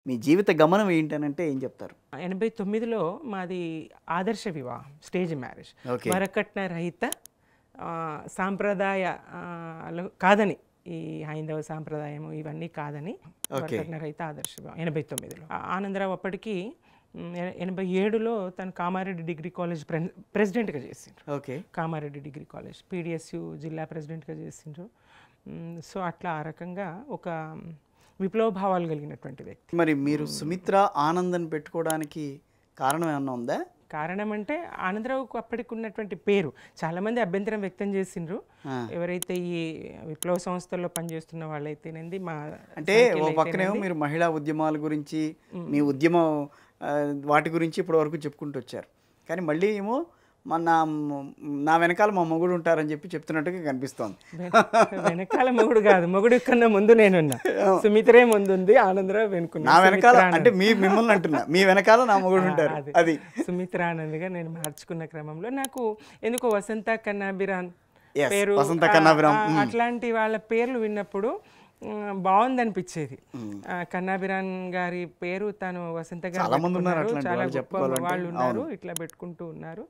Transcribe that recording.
మీ జీవిత గమనం ఏంటనంటే ఏం చెప్తారు? 89లో మాది ఆదర్శ వివాహం, స్టేజ్ మ్యారేజ్. ఓకే. వరకట్న రహిత సాంప్రదాయ కాదని, ఈ హైందవ సాంప్రదాయము ఇవన్నీ కాదని వరకట్న రహిత ఆదర్శ వివాహం 89లో. ఆనందరావు అప్పటికి 87లో తను కామారెడ్డి డిగ్రీ కాలేజ్ ప్రెసిడెంట్గా చేసిండ్రు. Okay. Kamareddy degree college PDSU జిల్లా ప్రెసిడెంట్గా చేసిండ్రు. సో అట్లా ఆ రకంగా ఒక విప్లవ భావాలు కలిగినటువంటి వ్యక్తి. మరి మీరు సుమిత్ర ఆనంద్ పెట్టుకోవడానికి కారణం ఏమన్నా ఉందా? కారణం అంటే ఆనందరావుకు అప్పటికి ఉన్నటువంటి పేరు చాలామంది అభ్యంతరం వ్యక్తం చేసిండ్రు. ఎవరైతే ఈ విప్లవ సంస్థల్లో పనిచేస్తున్న వాళ్ళైతేనండి, మా అంటే ఓ పక్కనేమో మీరు మహిళా ఉద్యమాల గురించి, మీ ఉద్యమం వాటి గురించి ఇప్పటి వరకు చెప్పుకుంటూ వచ్చారు. కానీ మళ్ళీ ఏమో నా వెనకాల మా మొగుడు ఉంటారని చెప్పి చెప్తున్నట్టుగా కనిపిస్తోంది. వెనకాల మొగుడు కాదు, మొగుడు కన్నా ముందు నేనున్నా. సుమిత్రే ముందు ఉంది, ఆనందరావు వెనుకున్నా. నా వెనకాల అంటే మిమ్మల్ని అంటున్నా, మీ వెనకాల నా మొగుడు ఉంటారు. అది సుమిత్ర ఆనంద్గా నేను మార్చుకున్న క్రమంలో నాకు ఎందుకో వసంత కన్నాభిరాన్ పేరు, అట్లాంటి వాళ్ళ పేర్లు విన్నప్పుడు బాగుందనిపించేది. కన్నాభిరాన్ గారి పేరు తను వసంత గారు చాలా గొప్ప వాళ్ళు ఉన్నారు, ఇట్లా పెట్టుకుంటూ ఉన్నారు.